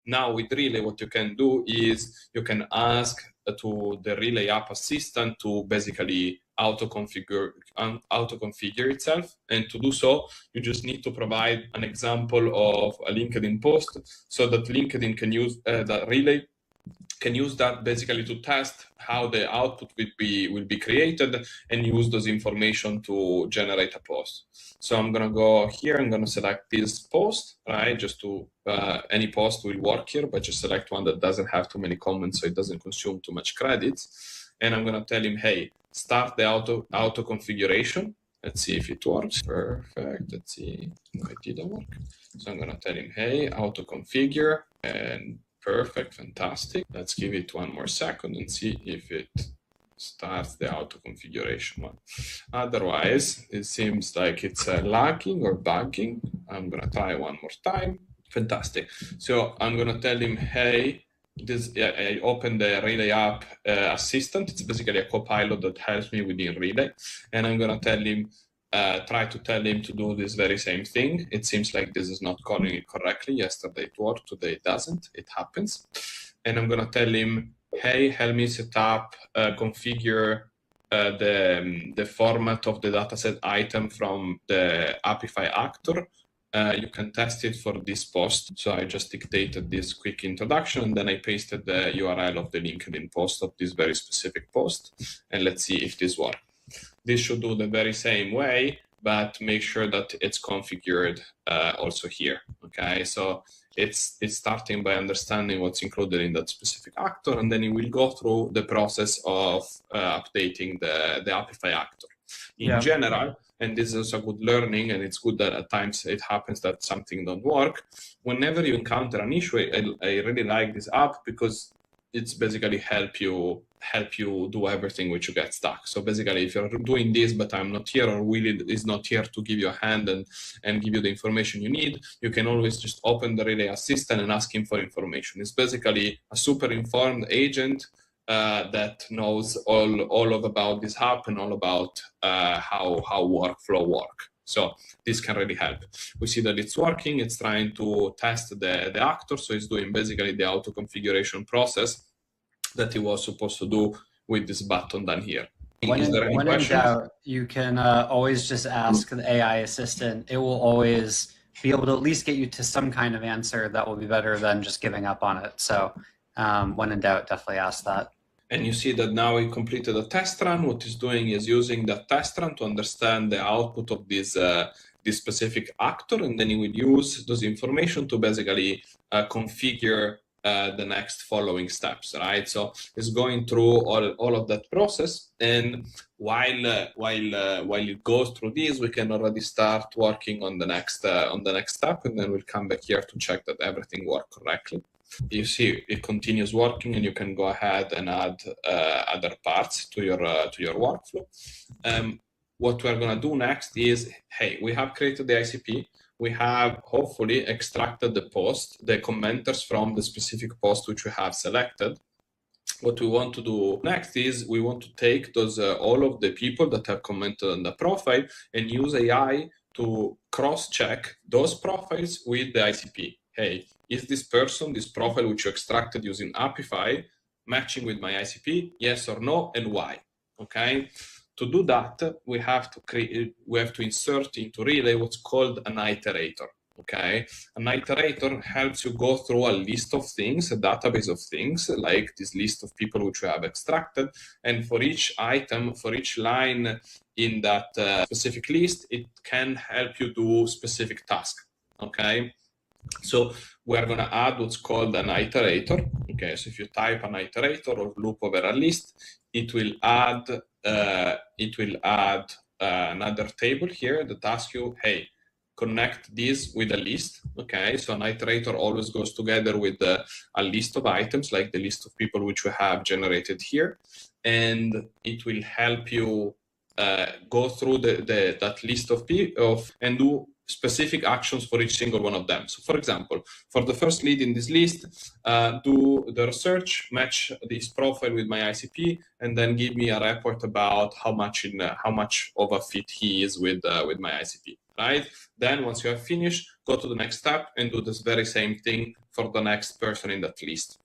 Now with Relay, what you can do is you can ask to the Relay app assistant to basically auto-configure itself. And to do so, you just need to provide an example of a LinkedIn post so that LinkedIn can use that Relay can use that basically to test how the output will be created and use those information to generate a post. So I'm gonna go here, I'm gonna select this post, right? Just to, any post will work here, but just select one that doesn't have too many comments so it doesn't consume too much credits. And I'm gonna tell him, hey, start the auto configuration. Let's see if it works. Perfect, let's see, no, it didn't work. So I'm gonna tell him, hey, auto configure, and perfect, fantastic. Let's give it one more second and see if it starts the auto configuration one. Otherwise, it seems like it's lagging or bugging. I'm gonna try one more time. Fantastic. So I'm gonna tell him, hey, I opened the Relay app assistant. It's basically a copilot that helps me within Relay. And I'm gonna tell him, try to tell him to do this very same thing. It seems like this is not calling it correctly. Yesterday it worked, today it doesn't. It happens. And I'm gonna tell him, hey, help me set up, configure the format of the dataset item from the Apify actor. You can test it for this post. So I just dictated this quick introduction, and then I pasted the URL of the LinkedIn post of this very specific post. And let's see if this works. This should do the very same way, but make sure that it's configured also here, okay? So it's starting by understanding what's included in that specific actor, and then it will go through the process of updating the Apify actor. In general, and this is also good learning, and it's good that at times it happens that something don't work. Whenever you encounter an issue, I really like this app because it's basically help you do everything which you get stuck. So basically, if you're doing this, but I'm not here, or Willie is not here to give you a hand and give you the information you need, you can always just open the Relay assistant and ask him for information. It's basically a super informed agent that knows all about this app and all about how workflow work. So this can really help. We see that it's working. It's trying to test the actor. So it's doing basically the auto configuration process that it was supposed to do with this button down here. When in doubt, you can always just ask the AI assistant. It will always be able to at least get you to some kind of answer that will be better than just giving up on it. So when in doubt, definitely ask that. And you see that now we completed a test run. What it's doing is using that test run to understand the output of this specific actor, and then it will use those information to basically configure the next following steps, right? So it's going through all of that process, and while it goes through this, we can already start working on the next step, and then we'll come back here to check that everything worked correctly. You see it continues working, and you can go ahead and add other parts to your workflow. What we're going to do next is, hey, we have created the ICP. We have hopefully extracted the commenters from the specific post which we have selected. What we want to do next is we want to take those all of the people that have commented on the profile and use AI to cross-check those profiles with the ICP. Hey, is this profile which you extracted using Apify matching with my ICP? Yes or no, and why? Okay. To do that, we have to insert into Relay what's called an iterator. Okay, an iterator helps you go through a list of things, a database of things, like this list of people which we have extracted, and for each item, for each line in that specific list, it can help you do specific tasks. Okay. So we're going to add what's called an iterator. Okay, so if you type an iterator or loop over a list, it will add another table here that asks you, hey, connect this with a list. Okay, so an iterator always goes together with a list of items, like the list of people which we have generated here, and it will help you go through that list of people and do specific actions for each single one of them. So for example, for the first lead in this list, do the research, match this profile with my ICP, and then give me a report about how much of a fit he is with my ICP, right? Then once you have finished, go to the next step and do this very same thing for the next person in that list.